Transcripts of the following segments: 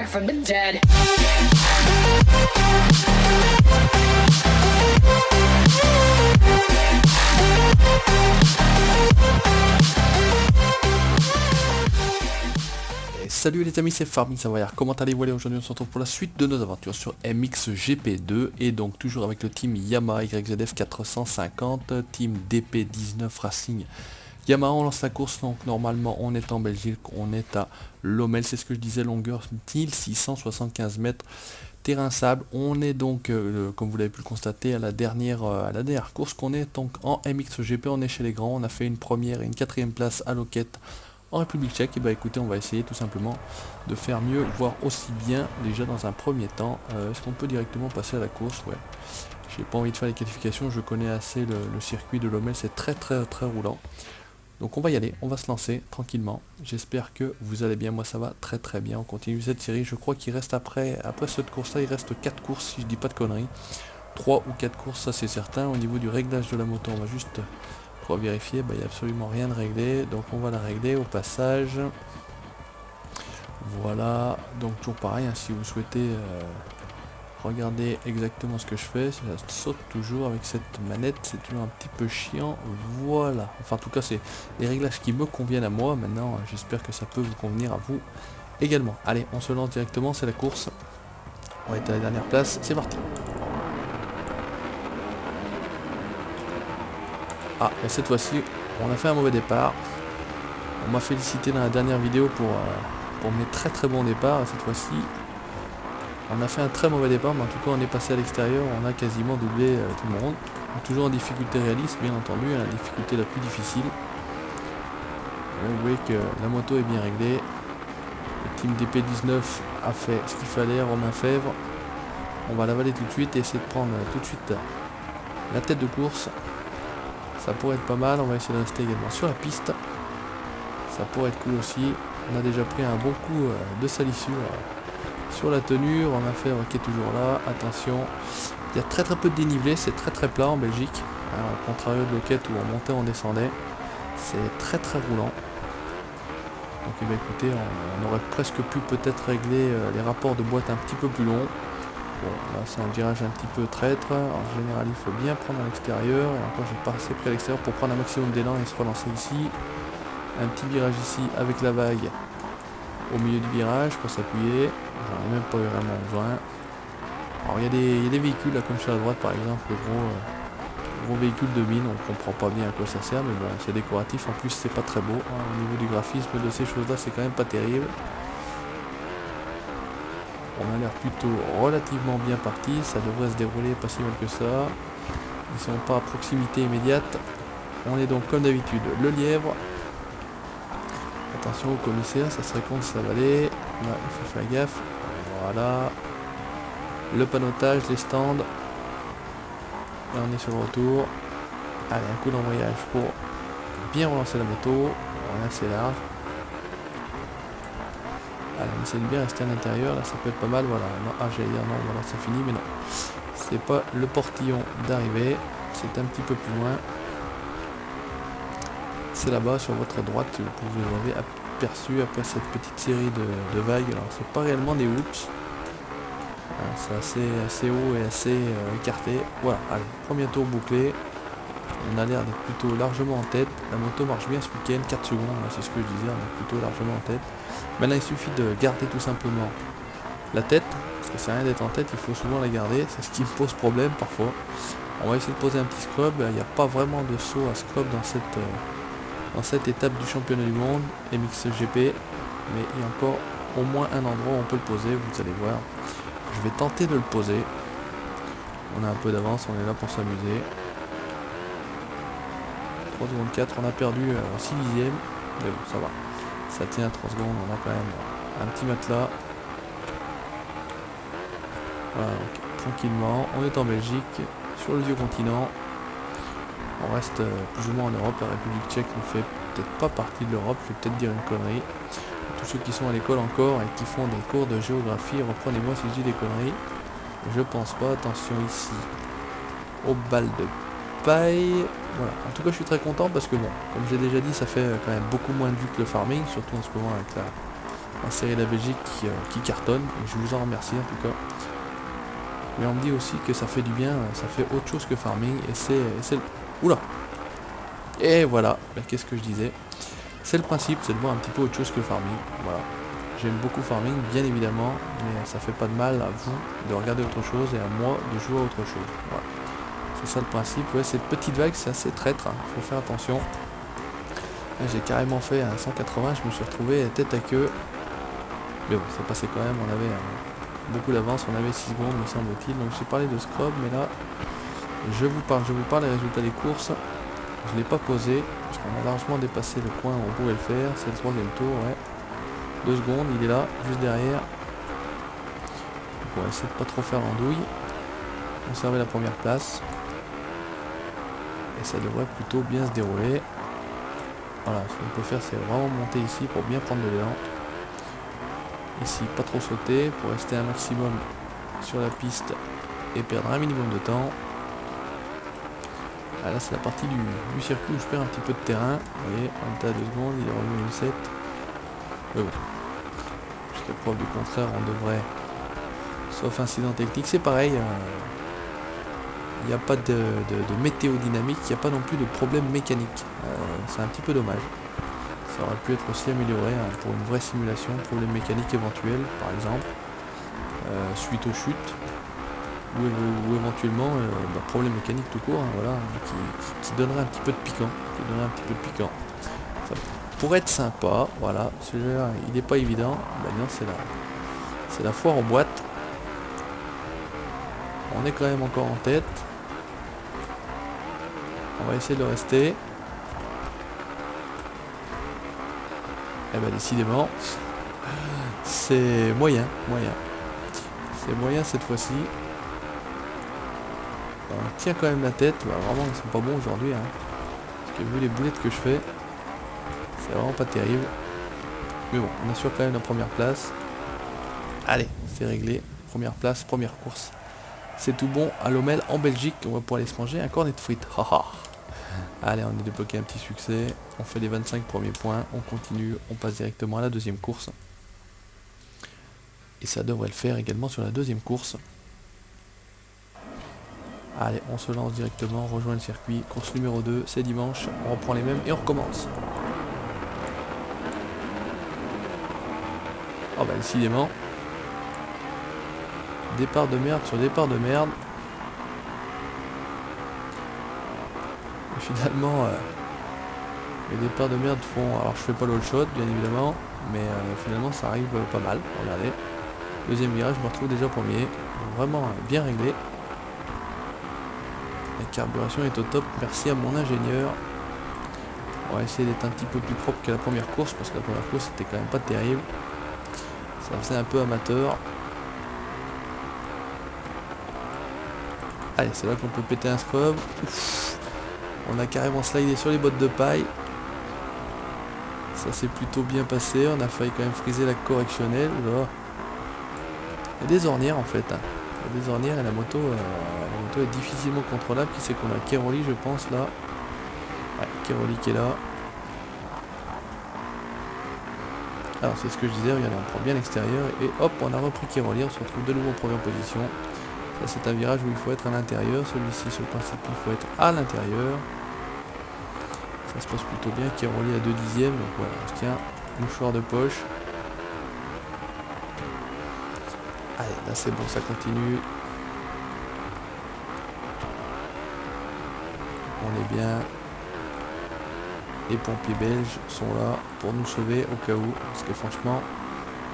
back from the dead. Salut les amis, c'est Farming Savoyard, comment allez-vous? Aujourd'hui on se retrouve pour la suite de nos aventures sur MXGP2 et donc toujours avec le team Yamaha YZF 450, team DP19 Racing Yamaha. On lance la course, donc normalement on est en Belgique, on est à Lommel, c'est ce que je disais, longueur 1675 mètres, terrain sable. On est donc, comme vous l'avez pu le constater, à la dernière course qu'on est donc en MXGP. On est chez les grands, on a fait une première et une quatrième place à Loquette en République Tchèque. Et bah écoutez, on va essayer tout simplement de faire mieux, voire aussi bien déjà dans un premier temps. Est-ce qu'on peut directement passer à la course? Ouais, j'ai pas envie de faire les qualifications, je connais assez le circuit de Lommel, c'est très roulant. Donc on va y aller, on va se lancer tranquillement. J'espère que vous allez bien, moi ça va très bien. On continue cette série, je crois qu'il reste après cette course là, il reste 4 courses si je dis pas de conneries. 3 ou 4 courses, ça c'est certain. Au niveau du réglage de la moto, on va juste pour vérifier, il n'y a absolument rien de réglé, donc on va la régler au passage. Voilà, donc toujours pareil, hein, si vous souhaitez regarder exactement ce que je fais, ça saute toujours avec cette manette, c'est toujours un petit peu chiant. Voilà, enfin en tout cas c'est les réglages qui me conviennent à moi. Maintenant j'espère que ça peut vous convenir à vous également. Allez, on se lance directement, c'est la course, on est à la dernière place, c'est parti. Ah, et cette fois-ci, on a fait un mauvais départ. On m'a félicité dans la dernière vidéo pour mes très bons départs. Et cette fois-ci, on a fait un très mauvais départ, mais en tout cas, on est passé à l'extérieur. On a quasiment doublé tout le monde. Toujours en difficulté réaliste, bien entendu, la difficulté la plus difficile. Vous voyez que la moto est bien réglée. Le team DP19 a fait ce qu'il fallait, Romain Fèvre. On va l'avaler tout de suite et essayer de prendre tout de suite la tête de course. Ça pourrait être pas mal, on va essayer de rester également sur la piste. Ça pourrait être cool aussi. On a déjà pris un bon coup de salissure sur la tenue. On a fait qui est toujours là. Attention, il y a très peu de dénivelé, c'est très plat en Belgique. Au contraire de Loquette où on montait, on descendait. C'est très roulant. Donc écoutez, on aurait presque pu peut-être régler les rapports de boîte un petit peu plus longs. Bon, là c'est un virage un petit peu traître. En général, il faut bien prendre à l'extérieur. Et encore, j'ai pas assez pris à l'extérieur pour prendre un maximum d'élan et se relancer ici. Un petit virage ici avec la vague au milieu du virage pour s'appuyer. J'en ai même pas eu vraiment besoin. Alors, il y a des véhicules là, comme sur la droite par exemple, le gros véhicule de mine. On comprend pas bien à quoi ça sert, mais bon, c'est décoratif. En plus, c'est pas très beau. Au niveau du graphisme de ces choses-là, c'est quand même pas terrible. On a l'air plutôt relativement bien parti, ça devrait se dérouler pas si mal que ça. Ils sont pas à proximité immédiate. On est donc comme d'habitude le lièvre. Attention au commissaire, ça serait con de s'avaler. Là il faut faire gaffe. Voilà. Le panotage, les stands. Là on est sur le retour. Allez, un coup d'embrayage pour bien relancer la moto. On est assez large. Allez, on essaie de bien rester à l'intérieur, là ça peut être pas mal, voilà. Non, j'allais dire non, voilà, c'est fini, mais non. C'est pas le portillon d'arrivée, c'est un petit peu plus loin. C'est là-bas, sur votre droite, vous avez aperçu après cette petite série de vagues. Alors, c'est pas réellement des whoops. C'est assez haut et assez écarté. Voilà, allez, premier tour bouclé. On a l'air d'être plutôt largement en tête. La moto marche bien ce week-end, 4 secondes, c'est ce que je disais, on est plutôt largement en tête. Maintenant il suffit de garder tout simplement la tête, parce que c'est rien d'être en tête, il faut souvent la garder, c'est ce qui me pose problème parfois. On va essayer de poser un petit scrub, il n'y a pas vraiment de saut à scrub dans cette étape du championnat du monde, MXGP, mais il y a encore au moins un endroit où on peut le poser, vous allez voir. Je vais tenter de le poser. On a un peu d'avance, on est là pour s'amuser. 3 secondes 4, on a perdu 6 dixièmes, mais bon ça va, ça tient à 3 secondes, on a quand même un petit matelas. Voilà, donc, tranquillement, on est en Belgique, sur le vieux continent, on reste plus ou moins en Europe. La République Tchèque ne fait peut-être pas partie de l'Europe, je vais peut-être dire une connerie. Tous ceux qui sont à l'école encore et qui font des cours de géographie, reprenez-moi si je dis des conneries. Je pense pas, attention ici, aux balles de paille. Voilà, en tout cas je suis très content parce que bon, comme j'ai déjà dit, ça fait quand même beaucoup moins de vues que le farming, surtout en ce moment avec la série de la Belgique qui cartonne. Et je vous en remercie en tout cas. Mais on me dit aussi que ça fait du bien, ça fait autre chose que farming. Et c'est oula. Et voilà, ben, qu'est-ce que je disais. C'est le principe, c'est de voir un petit peu autre chose que farming. Voilà. J'aime beaucoup farming, bien évidemment, mais ça fait pas de mal à vous de regarder autre chose et à moi de jouer à autre chose. Voilà. C'est ça le principe. Ouais, cette petite vague, c'est assez traître, hein. Faut faire attention. J'ai carrément fait un 180, je me suis retrouvé tête à queue. Mais bon, ça passait quand même, on avait beaucoup d'avance, on avait 6 secondes me semble-t-il. Donc j'ai parlé de scrub, mais là, je vous parle des résultats des courses. Je ne l'ai pas posé, parce qu'on a largement dépassé le point où on pouvait le faire. C'est le 3e tour, ouais. 2 secondes, il est là, juste derrière. Donc on va essayer de pas trop faire l'andouille. Conserver la première place. Et ça devrait plutôt bien se dérouler. Voilà, ce qu'on peut faire, c'est vraiment monter ici pour bien prendre de l'élan. Ici, pas trop sauter, pour rester un maximum sur la piste et perdre un minimum de temps. Ah, là, c'est la partie du circuit où je perds un petit peu de terrain. Vous voyez, on était à 2 secondes, il est revenu une 7. Mais bon, jusqu'à preuve du contraire, on devrait, sauf incident technique, c'est pareil. Il n'y a pas de météo dynamique, il n'y a pas non plus de problème mécanique. C'est un petit peu dommage. Ça aurait pu être aussi amélioré hein, pour une vraie simulation, problème mécanique éventuel par exemple, suite aux chutes, ou éventuellement problème mécanique tout court, hein, voilà, qui donnerait un petit peu de piquant. Ça pourrait être sympa, voilà, celui-là il n'est pas évident, bah non, c'est la foire en boîte. On est quand même encore en tête. On va essayer de le rester. Eh ben décidément, c'est moyen. C'est moyen cette fois-ci. On tient quand même la tête. Bah, vraiment, ils sont pas bons aujourd'hui. Hein. Parce que vu les boulettes que je fais, c'est vraiment pas terrible. Mais bon, on assure quand même la première place. Allez, c'est réglé. Première place, première course. C'est tout bon à Lommel en Belgique. On va pouvoir aller se manger un cornet de frites. Allez, on est débloqué un petit succès. On fait les 25 premiers points. On continue. On passe directement à la deuxième course. Et ça devrait le faire également sur la deuxième course. Allez, on se lance directement. On rejoint le circuit. Course numéro 2. C'est dimanche. On reprend les mêmes et on recommence. Oh bah décidément. Départ de merde sur départ de merde. Et finalement, les départs de merde font... Alors je fais pas l'all shot bien évidemment, mais finalement ça arrive pas mal. Regardez. Deuxième virage, je me retrouve déjà premier. Vraiment bien réglé. La carburation est au top. Merci à mon ingénieur. On va essayer d'être un petit peu plus propre que la première course, parce que la première course c'était quand même pas terrible. Ça faisait un peu amateur. Allez, c'est là qu'on peut péter un scrub. On a carrément slidé sur les bottes de paille. Ça s'est plutôt bien passé. On a failli quand même friser la correctionnelle. Oula. Il y a des ornières en fait. Hein. Il y a des ornières et la moto est difficilement contrôlable. Qui c'est qu'on a? Keroli je pense là. Ouais, Keroli qui est là. Alors c'est ce que je disais, regardez, on prend bien l'extérieur et hop, on a repris Keroli, on se retrouve de nouveau en première position. Ça c'est un virage où il faut être à l'intérieur, celui-ci sur le principe il faut être à l'intérieur. Ça se passe plutôt bien, Keroli à 2 dixièmes, donc voilà, on se tient, mouchoir de poche. Allez, là c'est bon, ça continue. On est bien. Les pompiers belges sont là pour nous sauver au cas où, parce que franchement,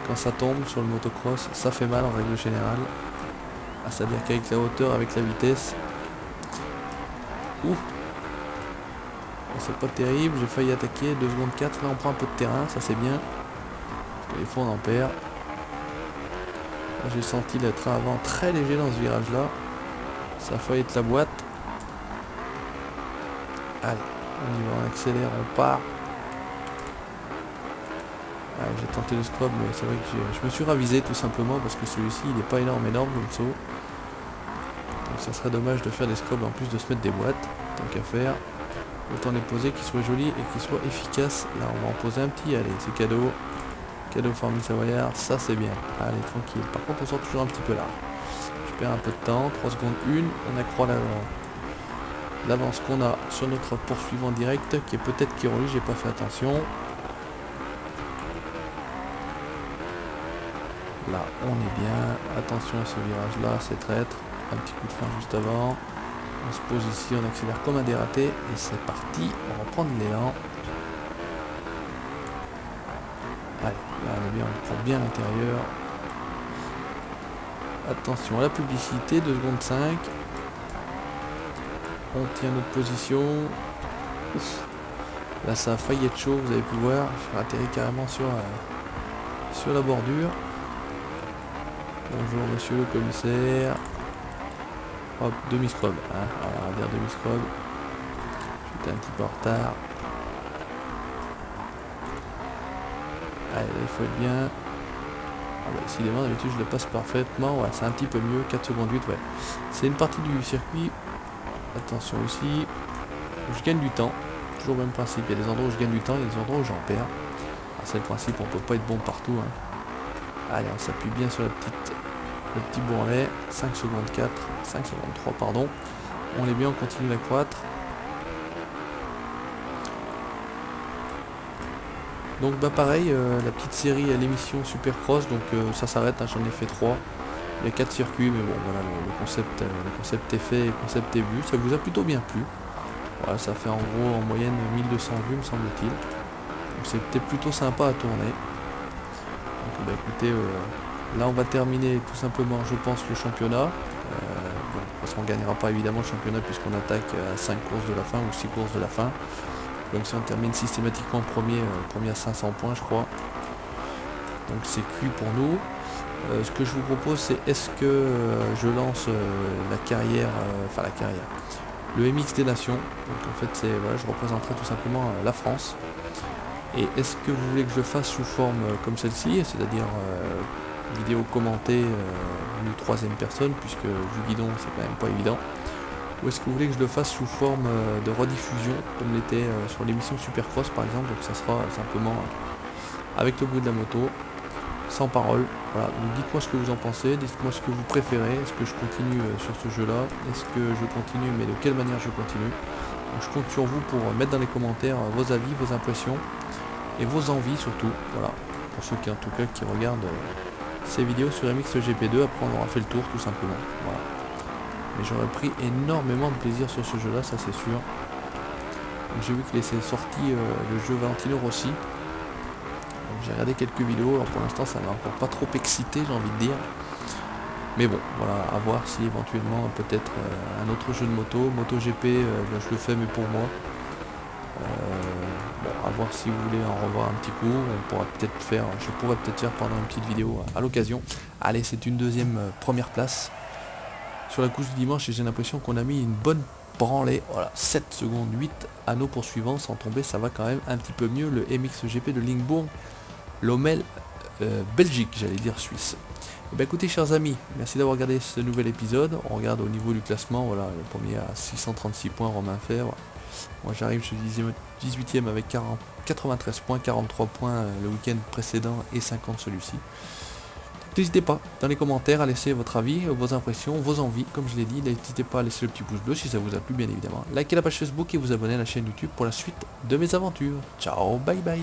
quand ça tombe sur le motocross, ça fait mal en règle générale. C'est-à-dire qu'avec la hauteur, avec la vitesse, c'est pas terrible, j'ai failli attaquer, 2 secondes 4, là on prend un peu de terrain, ça c'est bien. Les fois on en perd. J'ai senti le train avant très léger dans ce virage là. Ça a failli être la boîte. Allez, on y va, on accélère, on part. J'ai tenté le scrub, mais c'est vrai que je me suis ravisé tout simplement parce que celui-ci il n'est pas énorme comme saut. Donc ça serait dommage de faire des scrubs en plus de se mettre des boîtes, tant qu'à faire. Autant les poser, qu'ils soient jolis et qu'ils soient efficaces. Là on va en poser un petit, allez c'est cadeau. Cadeau Formule Savoyard, ça c'est bien. Allez, tranquille. Par contre, on sort toujours un petit peu là. Je perds un peu de temps. 3 secondes 1. On accroît l'avance qu'on a sur notre poursuivant direct, qui est peut-être Kiroli, j'ai pas fait attention. Là, on est bien. Attention à ce virage-là, c'est traître. Un petit coup de frein juste avant. On se pose ici, on accélère comme un dératé. Et c'est parti, on reprend de l'élan. Allez, là on est bien, on prend bien l'intérieur. Attention à la publicité, 2 secondes 5. On tient notre position. Ouf. Là ça a failli être chaud, vous avez pu voir. J'ai atterri carrément sur la bordure. Bonjour monsieur le commissaire. Hop, demi-scrub. Hein. Voilà, on va dire demi-scrub. J'étais un petit peu en retard. Allez, là il faut être bien. Ah bah, décidément d'habitude je le passe parfaitement. Ouais, c'est un petit peu mieux. 4 secondes 8, ouais. C'est une partie du circuit. Attention aussi. Je gagne du temps. Toujours le même principe. Il y a des endroits où je gagne du temps, il y a des endroits où j'en perds. C'est le principe, on peut pas être bon partout. Hein. Allez, on s'appuie bien sur le petit bourrelet. 5 secondes 4. 5 secondes 3, pardon. On est bien, on continue d'accroître. Donc bah pareil, la petite série à l'émission Supercross, donc ça s'arrête, hein, j'en ai fait 3. Il y a 4 circuits, mais bon voilà, le concept est fait, le concept est vu, ça vous a plutôt bien plu. Voilà, ça fait en gros en moyenne 1200 vues me semble-t-il. Donc c'était plutôt sympa à tourner. Donc bah écoutez, là on va terminer tout simplement je pense le championnat. Bon, parce qu'on ne gagnera pas évidemment le championnat puisqu'on attaque à 5 courses de la fin ou 6 courses de la fin. Donc si on termine systématiquement premier à 500 points je crois. Donc c'est cuit pour nous. Ce que je vous propose c'est est-ce que je lance la carrière, le MX des Nations. Donc en fait c'est voilà, je représenterai tout simplement la France. Et est-ce que vous voulez que je le fasse sous forme comme celle-ci, c'est-à-dire vidéo commentée vue troisième personne, puisque vu guidon c'est quand même pas évident. Ou est-ce que vous voulez que je le fasse sous forme de rediffusion, comme l'était sur l'émission Supercross par exemple, donc ça sera simplement avec le bruit de la moto, sans parole. Voilà, donc dites-moi ce que vous en pensez, dites-moi ce que vous préférez, est-ce que je continue sur ce jeu-là, est-ce que je continue, mais de quelle manière je continue. Donc je compte sur vous pour mettre dans les commentaires vos avis, vos impressions, et vos envies surtout, voilà, pour ceux qui en tout cas qui regardent ces vidéos sur MXGP2, après on aura fait le tour tout simplement, voilà. Mais j'aurais pris énormément de plaisir sur ce jeu là, ça c'est sûr. J'ai vu qu'il est sorti le jeu Valentino Rossi. J'ai regardé quelques vidéos, alors pour l'instant ça m'a encore pas trop excité j'ai envie de dire. Mais bon, voilà, à voir si éventuellement peut-être un autre jeu de moto, MotoGP, je le fais mais pour moi. Bon, à voir si vous voulez en revoir un petit coup, je pourrais peut-être faire pendant une petite vidéo à l'occasion. Allez, c'est une deuxième première place sur la course du dimanche et j'ai l'impression qu'on a mis une bonne branlée. Voilà, 7 secondes 8 à nos poursuivants, sans tomber, ça va quand même un petit peu mieux. Le MXGP de Lingbourg, Lommel, Belgique, j'allais dire Suisse. Et bien écoutez chers amis, merci d'avoir regardé ce nouvel épisode. On regarde au niveau du classement, voilà, le premier à 636 points, Romain Fèvre. Moi j'arrive, je suis 18ème avec 93 points, 43 points le week-end précédent et 50 celui-ci. N'hésitez pas dans les commentaires à laisser votre avis, vos impressions, vos envies, comme je l'ai dit. N'hésitez pas à laisser le petit pouce bleu si ça vous a plu bien évidemment. Likez la page Facebook et vous abonnez à la chaîne YouTube pour la suite de mes aventures. Ciao, bye bye.